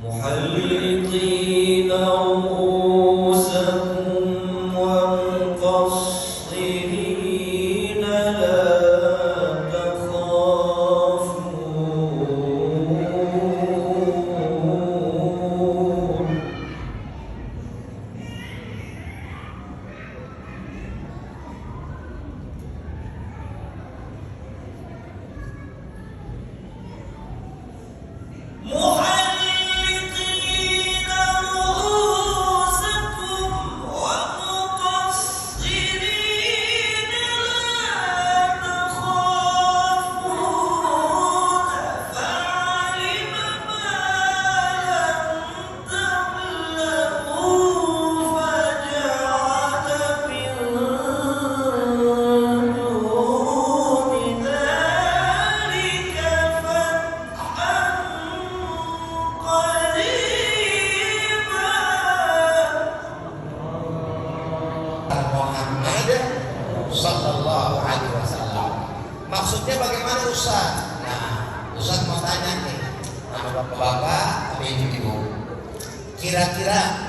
محلقين رؤوسكم ومقصرين لا تخافون Sallallahu alaihi wasallam. Maksudnya bagaimana Ustaz? Nah, Ustaz mau tanya nih sama bapak-bapak, sama ibu-ibu. Kira-kira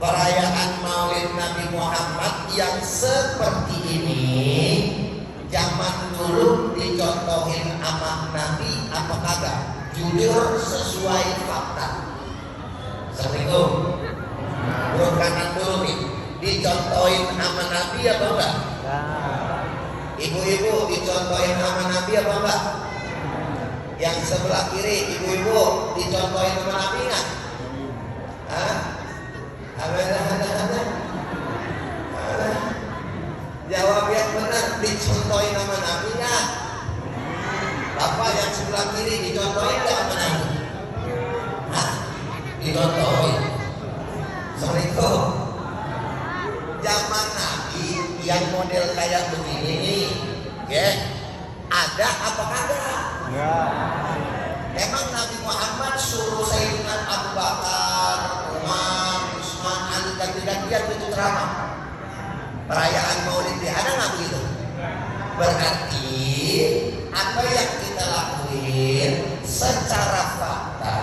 perayaan Maulid Nabi Muhammad yang seperti ini zaman dulu dicontohin sama Nabi apa kagak? Jujur sesuai fakta. Assalamualaikum. Urut kanan dulu nih. Dicontohin sama Nabi apa enggak? Ibu-ibu dicontohin sama Nabi apa enggak? Yang sebelah kiri ibu-ibu dicontohin sama Nabi enggak? Hah? Ada. Jawab yang benar, dicontohin sama Nabi enggak? Bapak yang sebelah kiri dicontohin enggak sama Nabi? Hah? Dicontohin. Assalamualaikum. Zaman Nabi yang model kayak begini nih, ya, ada apa kagak? Ya. Emang Nabi Muhammad suruh Sayyidina Abu Bakar, Umar, Utsman, Ali ganti-gantian itu ceramah. Perayaan Maulid ada nggak begitu? Berarti apa yang kita lakuin secara fakta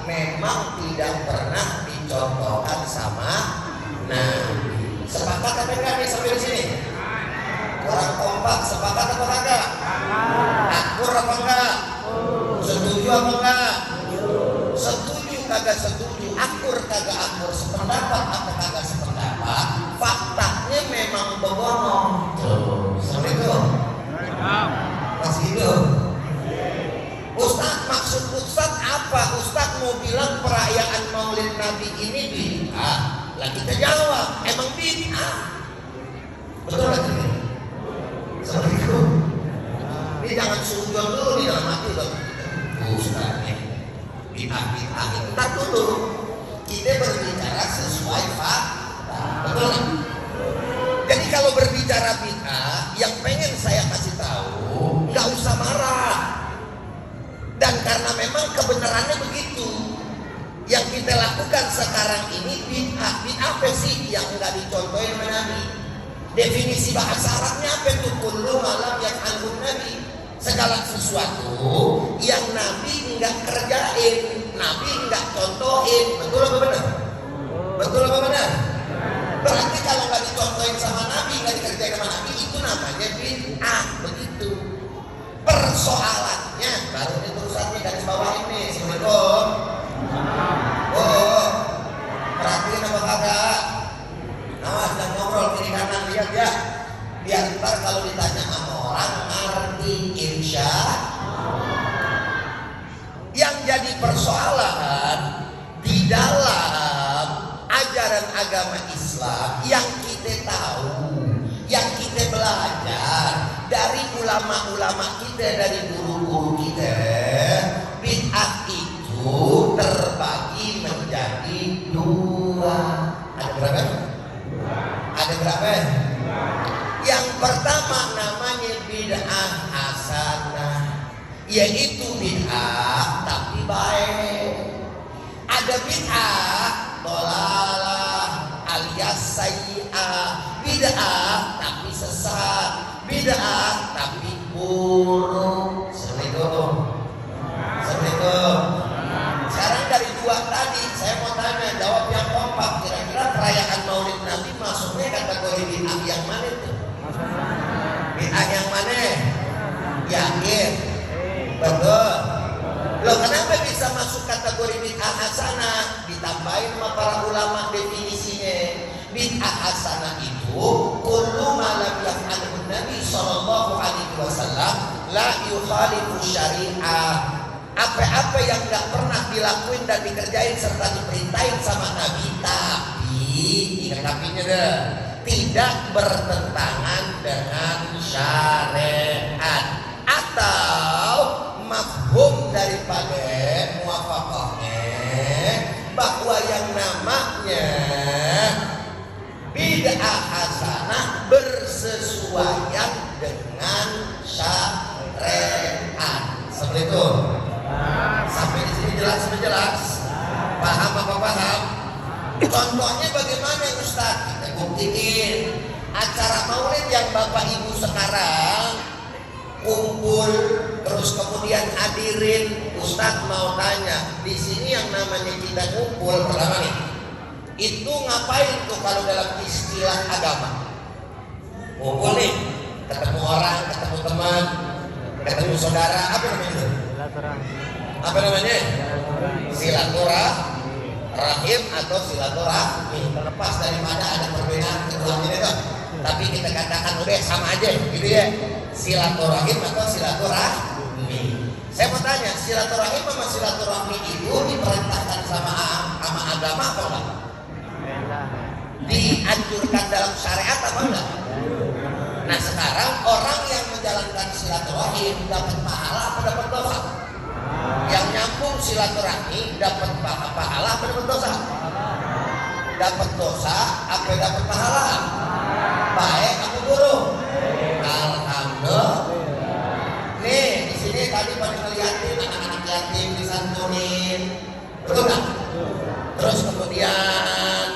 memang tidak pernah dicontohkan sama Nabi. Sepakat apa enggak nih sampai di sini? Kurang kompak, sepakat apa enggak? Akur apa enggak? Setuju apa enggak? Setuju kagak setuju, akur kagak akur, sependapat apa kagak sependapat, faktanya memang begono. Assalamualaikum. Masih hidup? Ustaz, maksud Ustaz apa? Ustaz mau bilang perayaan Maulid Nabi ini bid'ah. Lah kita jawab, emang bid'ah. Betul lagi. Assalamualaikum. Ini jangan sujon dulu di dalam hati dong. Ustaz, bid'ah itu. Ntar dulu. Kita berbicara sesuai fakta. Betul kan? Jadi kalau berbicara bid'ah, yang pengen saya kasih tahu, nggak usah marah. Dan karena memang kebenarannya begitu, yang kita lakukan sekarang ini bid'ah. Bid'ah apa sih yang enggak dicontohin oleh Nabi? Definisi bahasa Arabnya apa itu? Kullu malam yang anhum Nabi. Segala sesuatu yang Nabi enggak kerjain, Nabi enggak contohin. Betul apa benar? Betul apa benar? Berarti kalau enggak dicontohin sama Nabi, enggak dikerjain sama Nabi, itu namanya bid'ah. Begitu. Persoalannya baru ini tulisannya garis bawah ini. Assalamualaikum. Oh, perhatiin apa kagak? Awas jangan ngobrol kiri kanan, lihat ya. Biar ntar kalau ditanya sama orang ngerti insya. Yang jadi persoalan di dalam ajaran agama Islam yang kita tahu, yang kita belajar dari ulama-ulama kita, dari guru-guru kita, bid'ah itu terbagi menjadi dua. Ada berapa? Ada berapa? Yang pertama namanya bid'ah hasanah, yaitu bid'ah tapi baik. Ada bid'ah dolalah alias sayyi'ah, bid'ah tapi sesat, bid'ah tapi buruk. Assalamualaikum. Assalamualaikum. Sekarang dari dua tadi saya mau tanya, jawab yang kompak. Kira-kira perayaan Maulid Nabi masuknya kategori bid'ah yang mana itu? Bid'ah yang mana? Yakin? Betul. Loh kenapa bisa masuk kategori bid'ah hasanah? Ditambahin sama para ulama definisinya. Bid'ah hasanah itu kullu ma lam yaf'alhu Nabi sallallahu alaihi wasallam la yukhalifu syariah. Apa-apa yang enggak pernah dilakuin dan dikerjain serta diperintahin sama Nabi, tapi ingat tapinya deh, tidak bertentangan dengan syariat. Atau mafhum daripada muwafaqahnya bahwa yang namanya bid'ah hasanah bersesuaian dengan syariat. Seperti itu. Sampai di sini jelas apa jelas? Paham apa paham? Contohnya bagaimana Ustaz? Kita buktiin. Acara maulid yang Bapak Ibu sekarang kumpul terus kemudian hadirin, Ustaz mau tanya, di sini yang namanya kita kumpul pertama nih, itu ngapain tuh kalau dalam istilah agama? Kumpul nih, ketemu orang, ketemu teman, ketemu saudara, apa namanya itu? Apa namanya? Silaturahim atau silaturahmi. Terlepas daripada ada perbedaan keduanya itu, tapi kita katakan udah sama aja gitu ya. Silaturahim atau silaturahmi. Saya mau tanya, silaturahim sama silaturahmi itu diperintahkan sama agama apa enggak? Dianjurkan dalam syariat apa enggak? Nah sekarang orang yang menjalankan silaturahim dapat pahala apa dapat dosa? Yang nyambung silaturahmi dapat pahala apa dapat dosa? Dapat dosa apa dapat pahala? Baik apa buruk? Alhamdulillah. Nih di sini tadi pada ngeliatin anak-anak yatim disantunin, betul nggak? Terus kemudian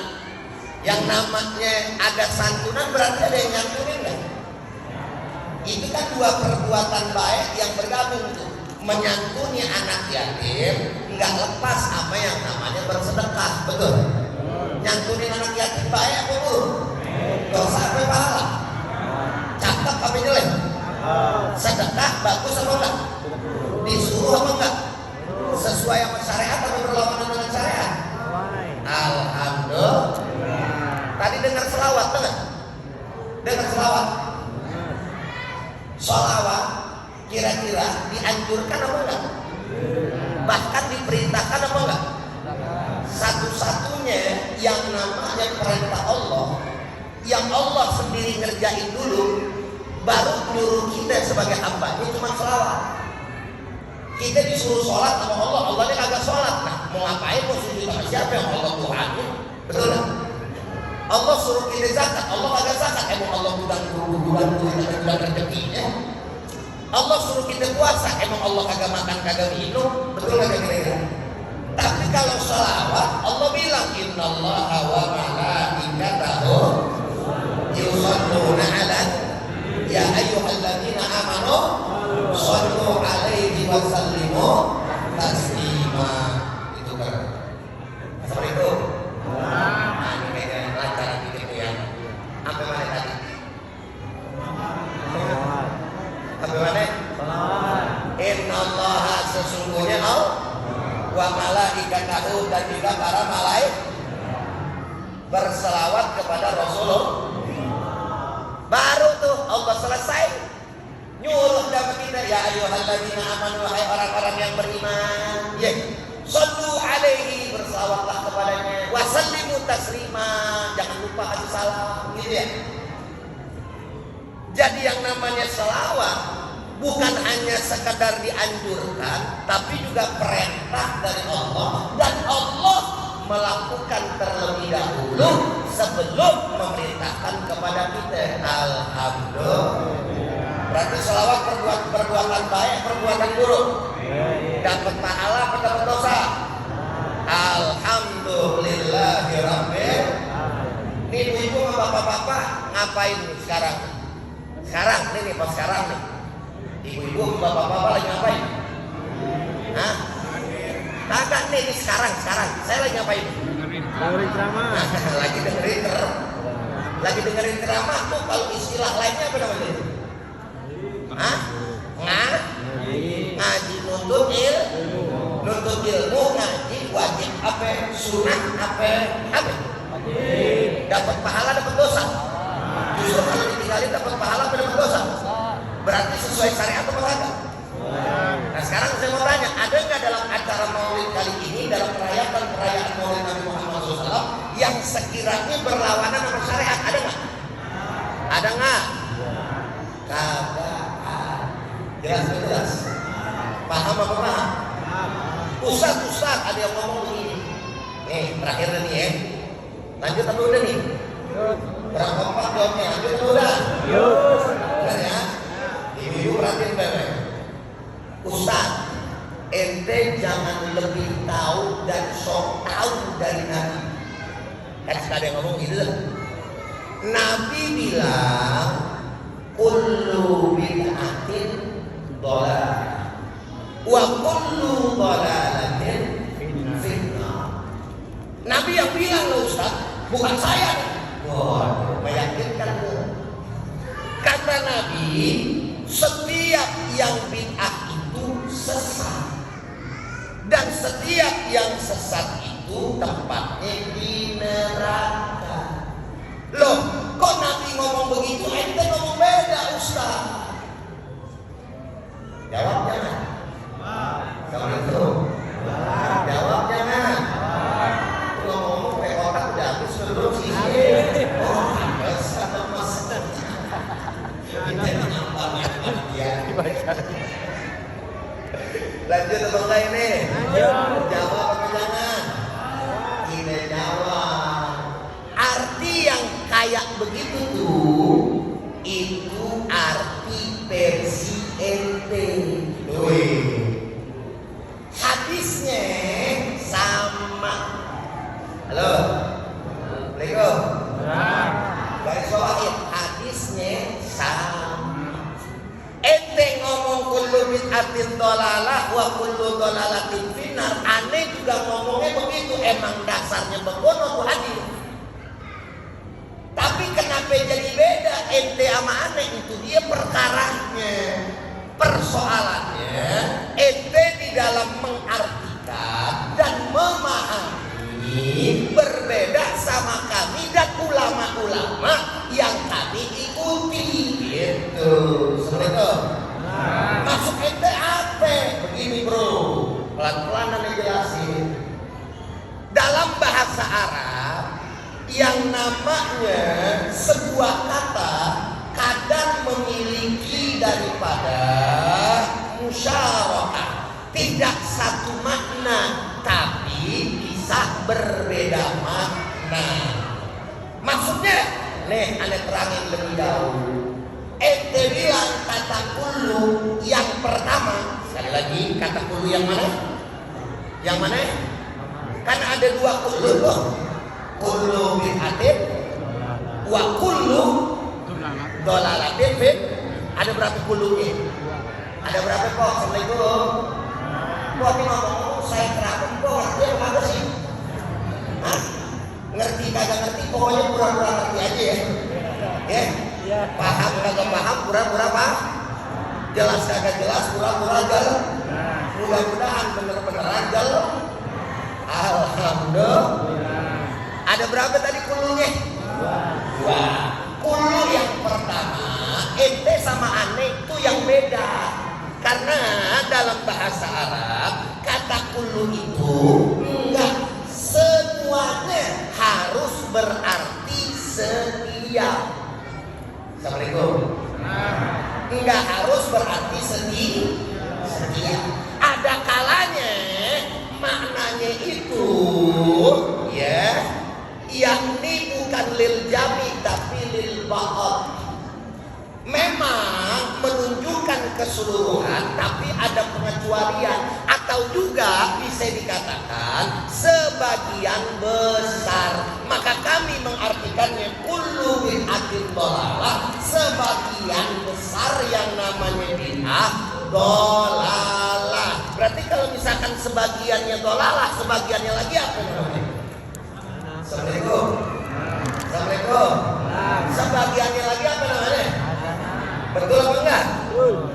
yang namanya ada santunan berarti ada yang nyantunin nggak? Itu kan dua perbuatan baik yang bergabung tuh. Menyantuni anak yatim nggak lepas sama yang namanya bersedekah, betul? Nyantunin anak yatim baik apa buruk? Dosa apa pahala? Cakep apa jelek? Sedekah bagus apa enggak? Disuruh apa enggak? Sesuai sama syariat atau berlawanan dengan syariat? Alhamdulillah. Tadi dengar selawat enggak? Dengar selawat? Sholawat kira-kira dianjurkan apa enggak? Bahkan diperintahkan apa enggak? Satu-satunya yang namanya perintah Allah, yang Allah sendiri ngerjain dulu, baru nyuruh kita sebagai hamba ini cuma sholawat. Kita disuruh sholat sama Allah, Allahnya kagak sholat. Nah mau ngapain, mau sujud sama siapa yang Allah Tuhannya? Betul kan? Allah suruh kita zakat, Allah kagak zakat. Emang Allah bulan rezekinya. Allah suruh kita puasa, emang Allah kagak makan kagak minum, betul kagak kira-kira? Tapi kalau sholawat, Allah bilang innallaha wa malaikatahu yusholluna 'alan ya ayyuhalladzina amanu shollu 'alaihi wa sallimu taslima. Itu kan. Seperti itu. Nah, ini kayak lancaran dikit ya. Sampai mana tadi? Sampai mana? Innallaha sesungguhnya Allah wa malaikatahu dan juga para malaikat berselawat kepada Rasulullah. Baru tuh Allah selesai nyuruh dapat kita ya ayyuhalladzina amanu wahai orang-orang yang beriman. Ya, shallu alaihi berselawatlah kepadanya. Wa sallimu taslima jangan lupa kasih salam gitu ya. Jadi yang namanya selawat bukan hanya sekadar dianjurkan, tapi juga perintah dari Allah, dan Allah melakukan terlebih dahulu sebelum memerintahkan kepada kita. Alhamdulillah. Berarti selawat perbuatan baik, perbuatan buruk. Dapat pahala atau dapat dosa? Alhamdulillahirabbil. Ini ibu-ibu sama bapak-bapak ngapain nih sekarang? Sekarang nih pas sekarang nih. Ibu-ibu bapak-bapak lagi ngapain? Hah? Kagak nih sekarang saya lagi ngapain? Dengerin ceramah. Lagi dengerin ceramah tuh kalau istilah lainnya apa namanya? Hah? Ngaji nuntut ilmu, ngaji wajib apa? Sunnah apa? Dapat pahala dapat dosa. Justru kalau ditinggalin dapat pahala apa dapat dosa? Berarti sesuai syariat atau enggak? Nah sekarang saya mau tanya, ada nggak dalam acara maulid kali ini, dalam perayaan maulid Nabi Muhammad SAW yang sekiranya berlawanan sama syariat? Ada nggak? Ada nggak? Kagak. Jelas. Paham apa paham? Ustaz ada yang ngomong begini. Terakhir nih ya. Lanjut atau udah nih? Berapa kompak jawabnya? Lanjut atau udah? Udah ya. Ibu perhatiin baik. Ustaz, ente jangan lebih tahu dan sok tahu dari Nabi. Kan ada yang ngomong gitu. Nabi bilang, kullu bid'atin dhalalah wa kullu dhalalatin fitnah. Nabi yang bilang loh Ustaz, bukan saya. Wah, meyakinkan loh. Kata Nabi, setiap yang bid'ah itu sesat, dan setiap yang sesat itu tempatnya di neraka. Loh, kok Nabi ngomong begitu? Ente ngomong beda Ustaz. Jawab jangan. Kalau itu jawab jangan. Ngomong kayak otak udah habis belum sih? Lanjut atau enggak ini? Jawab apa jangan? Ini jawab. Arti yang kayak begitu tuh, itu arti versi ente. Hadisnya sama. Halo. Assalamualaikum. Garis bawahi, hadisnya sama. Ente ngomong kullu bid'atin dhalalah wa kullu dhalalatin finnar. Aneh juga ngomongnya begitu. Emang dasarnya begono tuh hadis. Tapi kenapa jadi beda ente sama aneh? Itu dia perkaranya. Persoalannya ente di dalam mengartikan dan memahami berbeda sama kami dan ulama-ulama yang kami ikuti. Gitu. Seperti itu. Maksud ente apa? Begini bro, pelan-pelan nanti jelasin. Dalam bahasa Arab yang namanya sebuah kata kadang memiliki daripada musyarakah, tidak satu makna tapi bisa berbeda makna. Maksudnya nih aneh terangin lebih dahulu. Ente bilang kata kullu tadi kata kulu yang mana? Yang mana? Kan ada dua kulu tuh. Kulu bid'atin wa kulu dolalatin fit. Ada berapa kulunya? Ada berapa kok? Assalamualaikum. Kok ngomong saya kerabat kok ngerti apa kagak sih? Hah? Ngerti kagak ngerti pokoknya pura-pura ngerti aja ya. Ya? Paham kagak paham pura-pura paham. Jelas kagak jelas pura-pura jalan. Mudah-mudahan bener-beneran jalan. Alhamdulillah. Ada berapa tadi kulunya? Dua. Kulu yang pertama, ente sama ane itu yang beda. Karena dalam bahasa Arab kata kulu itu enggak semuanya harus berarti setiap. Assalamualaikum. Enggak harus berarti setiap. Ada kalanya maknanya itu ya, yakni bukan lil jami tapi lil ba'd. Memang menunjukkan keseluruhan tapi ada pengecualian, atau juga bisa dikatakan sebagian besar. Maka kami mengartikannya kullu bid'atin dhalalah, sebagian besar yang namanya bid'ah dhalalah. Berarti kalau misalkan sebagiannya dhalalah, sebagiannya lagi apa namanya? Assalamualaikum. Assalamualaikum. Sebagiannya lagi apa namanya? Betul apa enggak?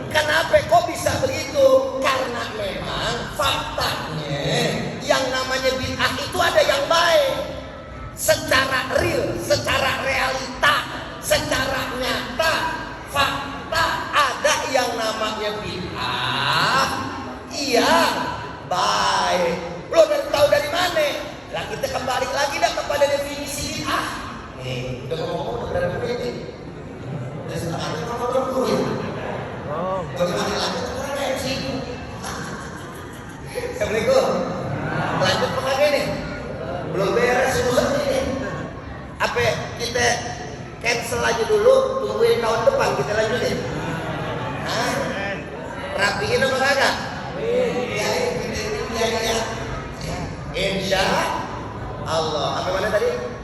Kenapa kok bisa begitu? Karena memang faktanya yang namanya bid'ah itu ada yang baik. Secara real, secara realita, secara nyata, fakta ada yang namanya bid'ah yang baik. Lo udah tahu dari mana? Lah kita kembali lagi dah kepada definisi bid'ah. Nih, udah ngomong udah berapa menit? Udah setengah jam apa dulu ya? Bagaimana lanjut ke sih? Assalamualaikum. Lanjut ke mana nih? Belum beres urusan ini. Apa kita cancel aja dulu, tungguin tahun depan kita lanjutin. Hah? Rapiin apa kagak? Ya. Insya Allah. Apa mana tadi?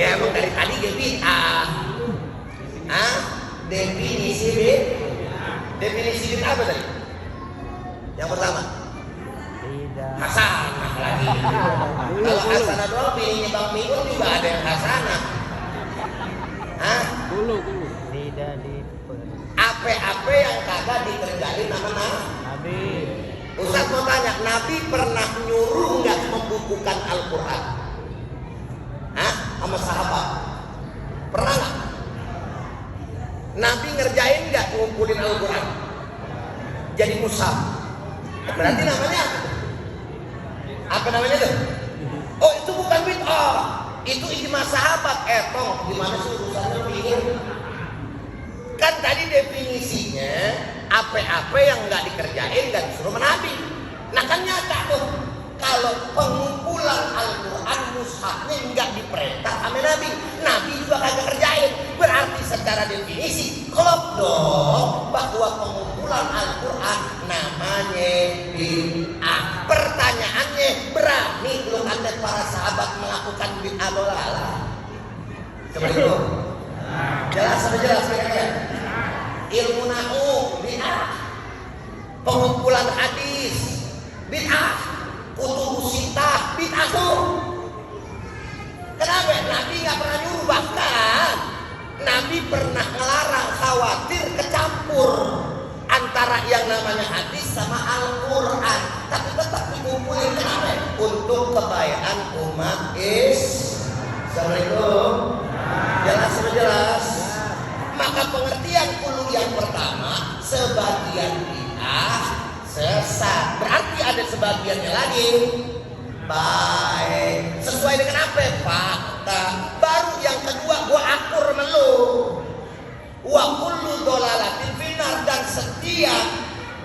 Ya emang dari tadi dia bid'ah. Definisi bid'ah apa tadi? Yang pertama hasanah lagi. Kalau hasanah doang pilihnya Bang Mimun juga ada yang hasanah. Tidak apa yang kagak dikerjain nama Nabi. Ustaz mau tanya, Nabi pernah nyuruh nggak membukukan Al-Quran? Sama sahabat? Pernah nggak? Nabi ngerjain nggak ngumpulin Al-Quran? Jadi mushaf. Berarti namanya apa namanya tuh? Oh itu bukan bid'ah, itu ijma sahabat. Gimana sih urusannya bingung? Kan tadi definisinya apa-apa yang nggak dikerjain nggak disuruh Nabi. Nah kan nyata tuh kalau pengumpulan Al-Quran mushafnya nggak diperintah sama Nabi, Nabi juga kagak kerjain. Berarti secara definisi klop dong bahwa pengumpulan Al-Quran namanya bid'ah. Pertanyaannya, berani belum ada para sahabat melakukan bid'ah dhalalah? Coba dulu. Jelas apa jelas kira-kira? Ilmu nahu bid'ah, pengumpulan hadis bid'ah, kutubus sittah bid'ah tuh. Kenapa? Nabi nggak pernah nyuruh, bahkan Nabi pernah melarang, khawatir kecampur antara yang namanya hadis sama Al-Quran, tapi tetap dikumpulin. Kenapa? Untuk kebaikan umat Assalamualaikum. Jelas apa jelas? Maka pengertian kulu yang pertama, sebagian bid'ah sesat. Berarti ada sebagiannya lagi baik. Sesuai dengan apa? Fakta. Baru yang kedua, gua akur melu. Wa kullu dhalalatin finnar, dan setiap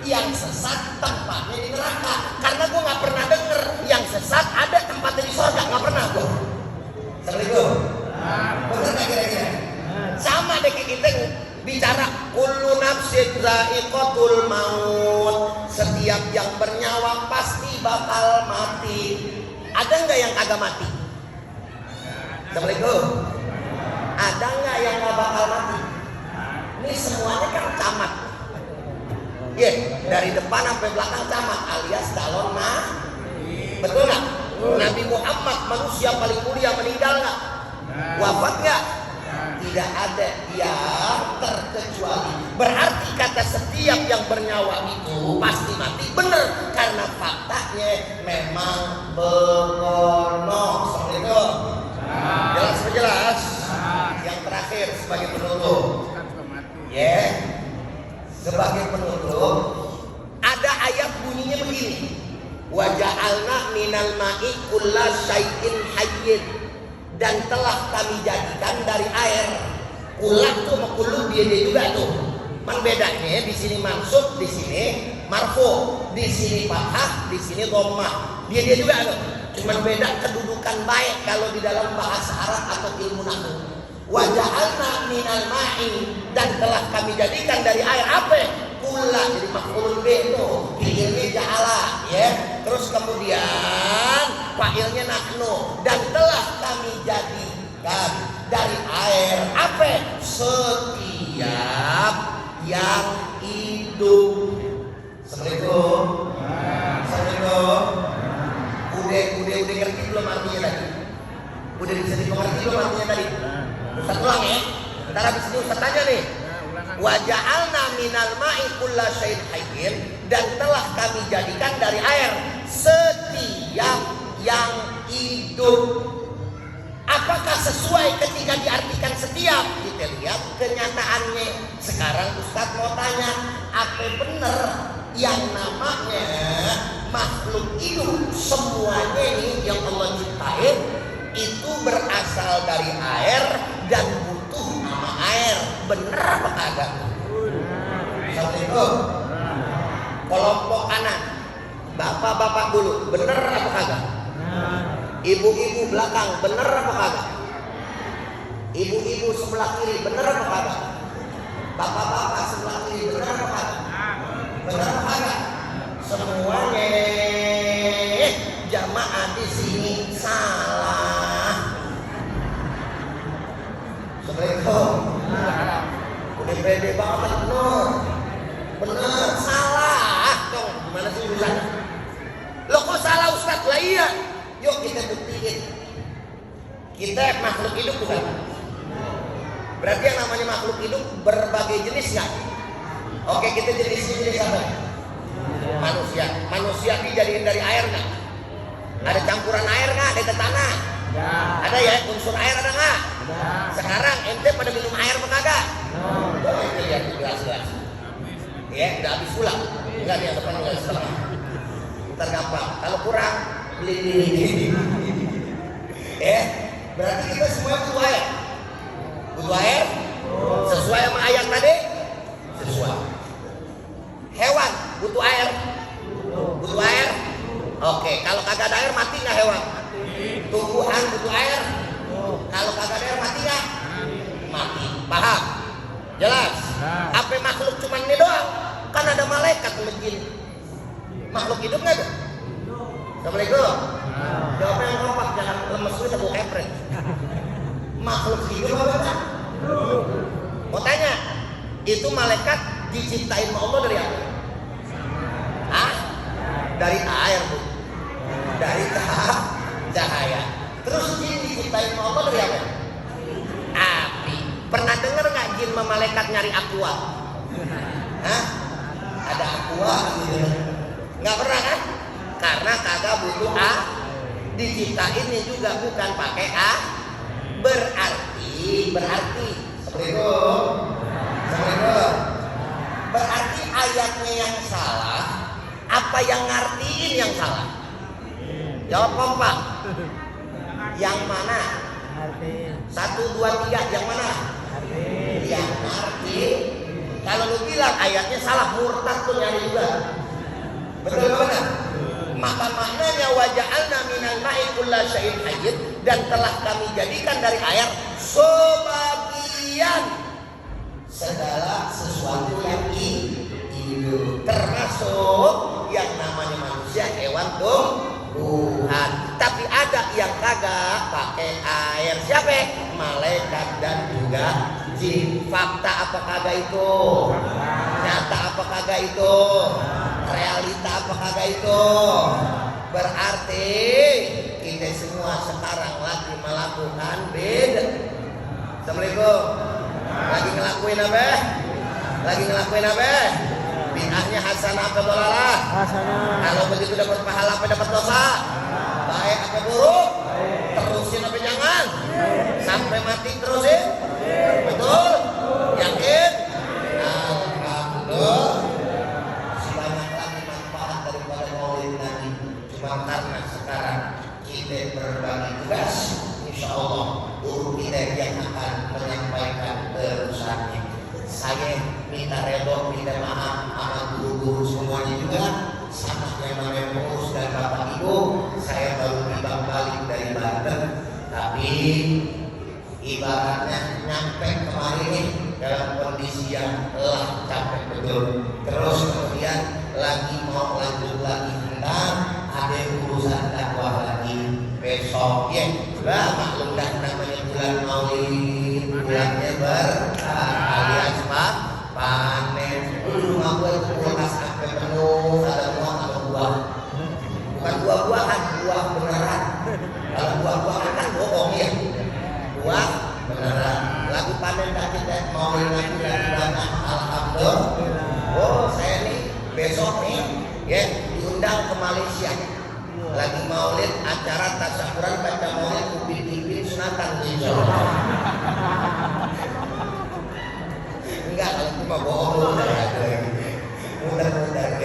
yang sesat tempatnya di neraka. Karena gua nggak pernah denger yang sesat ada tempatnya di surga, nggak pernah gua. Assalamualaikum. Bener nggak kira-kira? Sama deh kita bicara nafsin dha'iqatul maut. Setiap yang bernyawa pasti bakal mati. Ada nggak yang kagak mati? Assalamualaikum. Ada nggak yang nggak bakal mati? Ini semuanya kan camat. Dari depan sampai belakang camat alias calon betul nggak? Nabi Muhammad manusia paling mulia meninggal nggak? Wafat nggak? Tidak ada yang terkecuali. Berarti kata setiap yang bernyawa itu pasti mati. Benar, karena faktanya memang begono. Seperti itu. Jelas jelas. Yang terakhir sebagai penutup. Sebagai penutup ada ayat bunyinya begini. Wa ja'alna minal ma'i kulla syai'in hayyin. Dan telah kami jadikan dari air. Kulah tuh sama kulu dia juga tuh. Man bedanya di sini mansub, di sini marfu, di sini fathah, di sini dhammah. Dia juga tuh. Cuman beda kedudukan baik kalau di dalam bahasa Arab atau ilmu nahwu. Wa ja'alna minal ma'i, dan telah kami jadikan dari air apa? Kulah, jadi maf'ul bih itu fi'ilnya ja'ala Terus kemudian fa'ilnya nahnu, dan telah kami jadikan dari air apa? Setiap yang hidup. Assalamualaikum. Assalamualaikum. Udah ngerti belum artinya tadi? Udah bisa dimengerti belum artinya tadi? Ustaz ulang ya. Ntar habis itu Ustaz tanya nih. Wa ja'alna minal ma'i kulla syai'in hayyin, dan telah kami jadikan dari air setiap yang hidup. Apakah sesuai ketika diartikan setiap? Kita lihat kenyataannya. Sekarang Ustaz mau tanya, apa benar yang namanya makhluk hidup semuanya ini yang Allah ciptain itu berasal dari air dan butuh sama air? Bener apa kagak? Assalamualaikum. Kelompok kanan, bapak-bapak dulu, bener apa kagak? Ibu-ibu belakang, bener apa kagak? Ibu-ibu sebelah kiri, bener apa kagak? Bapak-bapak sebelah kiri, bener apa kagak? Bener apa kagak? Semuanya jamaah di sini salah. Assalamualaikum. Udah pede banget, bener salah dong. Gimana sih Ustaz? Loh kok salah Ustaz? Lah iya. Yuk kita buktiin. Kita makhluk hidup bukan? Berarti yang namanya makhluk hidup berbagai jenis nggak? Oke, kita jenis apa? Manusia dijadiin dari air nggak? Ada campuran air nggak? Ada tanah? Ada ya, unsur air ada nggak? Sekarang ente pada minum air apa kagak? Ente lihat gelas. Udah habis pulang. Enggak, yang depan enggak salah. Ntar gampang. Kalau kurang beli. Berarti kita semua butuh air. Butuh air? Sesuai sama ayat tadi? Sesuai. Hewan butuh air? Butuh air? Oke, kalau kagak ada air mati nggak hewan? Tumbuhan butuh air? Kalau kagak ada air mati nggak? Mati. Paham? Jelas? Apa makhluk cuman ini doang? Kan ada malaikat jin. Makhluk hidup nggak ada? Assalamualaikum. Jawabnya yang kompak, jangan lemes itu sebut kepret. Makhluk hidup apa enggak? Mau tanya, itu malaikat diciptain sama Allah dari apa? Dari air, Bu. Dari cahaya. Terus jin diciptain sama Allah dari apa? Api. Pernah dengar nggak jin sama malaikat nyari aqua? Ada aqua gitu. Nggak pernah kan? Karena kagak butuh diciptain ini juga bukan pakai berarti seperti itu. Berarti ayatnya yang salah, apa yang ngartiin yang salah? Jawab kompak. Yang mana? 1, 2, 3, yang mana? Yang ngerti. Kalau lu bilang ayatnya salah, murtad tuh nyari juga. Betul mana? Maka maknanya wa ja'alna minal ma'i kulla syai'in hayyin, segala sesuatu yang hidup, termasuk yang namanya manusia, hewan, tumbuhan. Tapi ada yang kagak pakai air. Siapa? Malaikat dan juga jin. Fakta apa kagak itu? Nyata apa kagak itu? Realita apa kagak itu? Berarti kita semua sekarang lagi melakukan beda. Assalamualaikum. Lagi ngelakuin apa? Lagi ngelakuin apa? Bid'ahnya hasanah apa dolalah? Hasanah. Kalau begitu dapat pahala apa dapat dosa? Baik apa buruk? Terusin apa jangan? Sampai mati terusin? Betul? Yakin? Alhamdulillah. Banyak lagi manfaat daripada maulid Nabi. Cuma karena sekarang kita berbagi tugas, insya Allah guru kita yang akan menyampaikan terusannya. Saya minta redho, minta maaf sama guru-guru semuanya juga, sama yang namanya pengurus dan bapak ibu. Saya baru tiba balik dari Banten, tapi ibaratnya nyampe kemarin nih dalam kondisi yang lelah, capek betul. Terus kemudian lagi mau lanjut lagi tentang ada urusan dakwah lagi besok ya. Lah maklum dah namanya bulan Maulid, bulannya berkah alias panen. Rumah gue itu kulkas sampai penuh, ada muat atau buah. Bukan buah-buahan, buah beneran. Kalau buah-buahan kan bohong ya. Buah beneran. Lagi panen dah kita mau lagi banyak. Alhamdulillah. Oh saya nih besok nih ya diundang ke Malaysia. Lagi maulid acara tasyakuran baca maulid upin-ipin sunatan insyaallah. Enggak, kalau itu mah bohong. Mudah-mudahan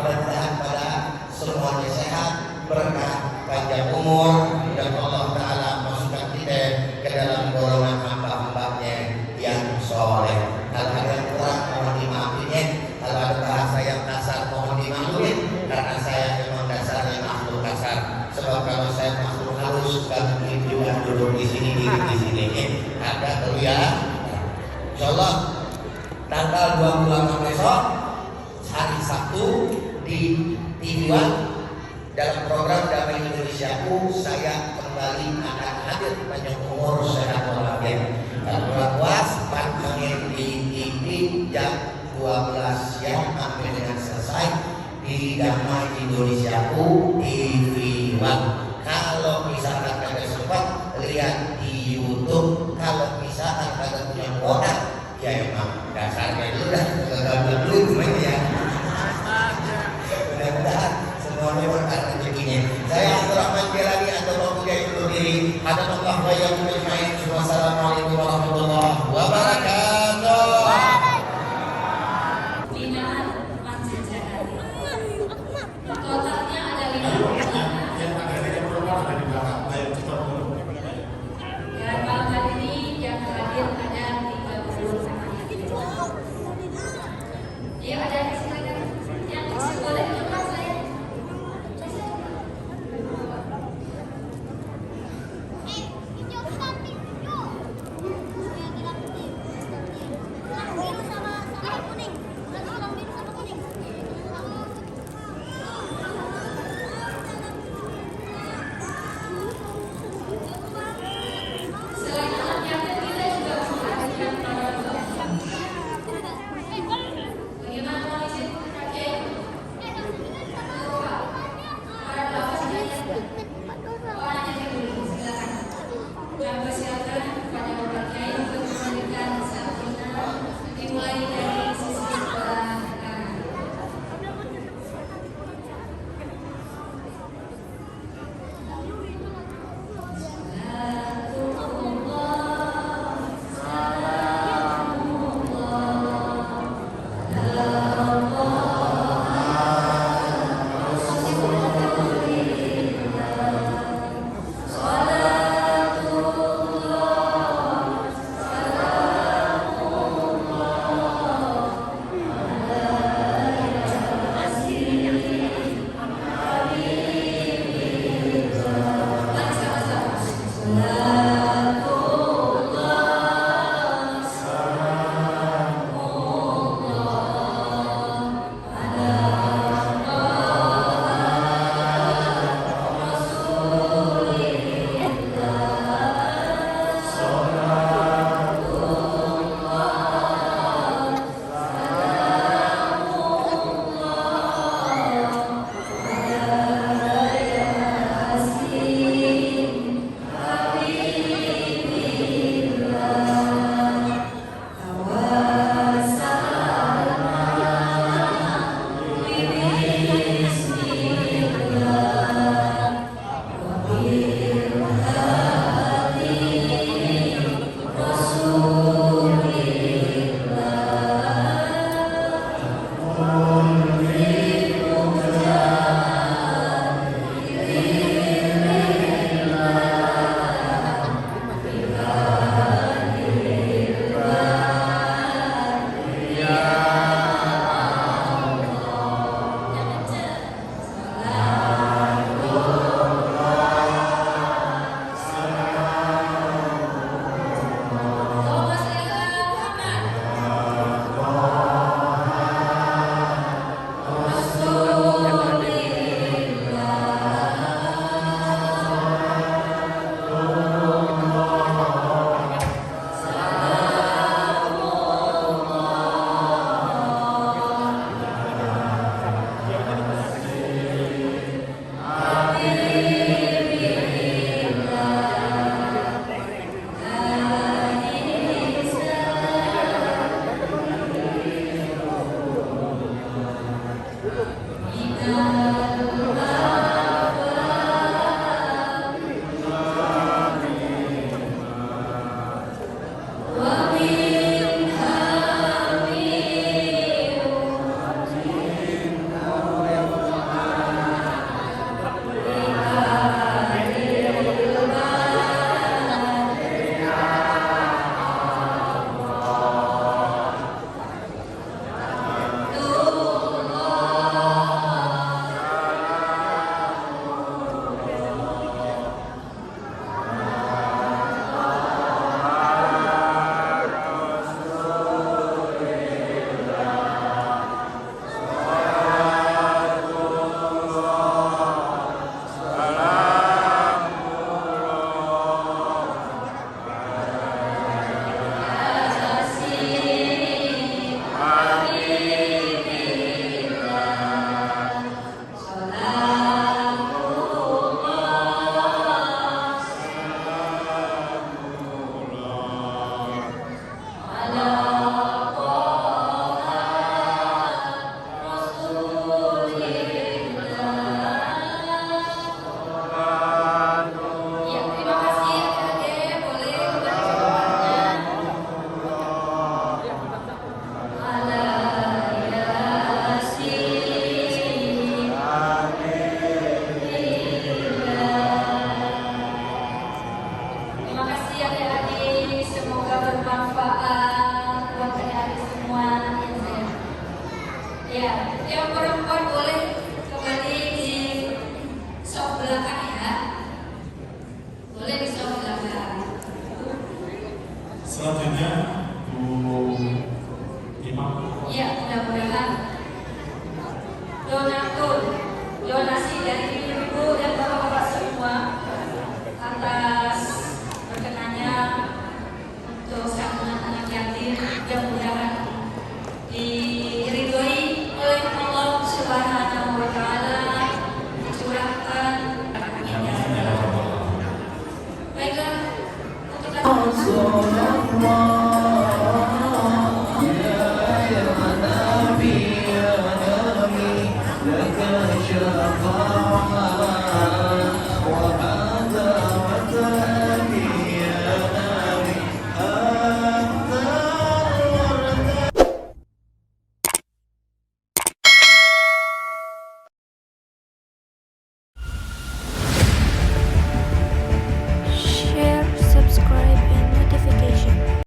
mudah-mudahan pada semuanya sehat, berkah, panjang umur, dan Allah Ta'ala masukkan kita ke dalam golongan hamba-hambanya yang soleh. Kalau ada yang kurang mohon dimaafin. Kalau ada bahasa yang kasar mohon dimaafin, karena saya memang dasarnya makhluk kasar. Sebab kalau saya makhluk halus gak mungkin juga duduk di sini di sini. Ada tuh ya. Insyaallah tanggal 28 besok hari Sabtu di TV One dalam program Damai Indonesiaku saya kembali akan hadir panjang umur sehat walafiat. Kalau puas pantengin di TV jam 12 siang sampai dengan selesai di Damai Indonesiaku TV One. Kalau misalkan kagak sempat lihat di YouTube, kalau misalkan kagak punya kuota, ya emang dasarnya itu dah kagak dulu gimana ya. Mudah-mudahan semuanya berkah rezekinya. Saya Abdurrahman Jalani atau Bapak Undur diri. Hadanallah wa iyyakum ajmain. Wassalamualaikum warahmatullahi wabarakatuh. Binaan Pajajaran. Totalnya ada 5 dan malam hari ini Selanjutnya Bu Imam. Ya, mudah-mudahan donasi dari ibu dan bapak-bapak semua atas berkenannya untuk santunan anak yatim yang mudah-mudahan diridhoi oleh Allah Subhanahu wa taala, dicurahkan. Baiklah, untuk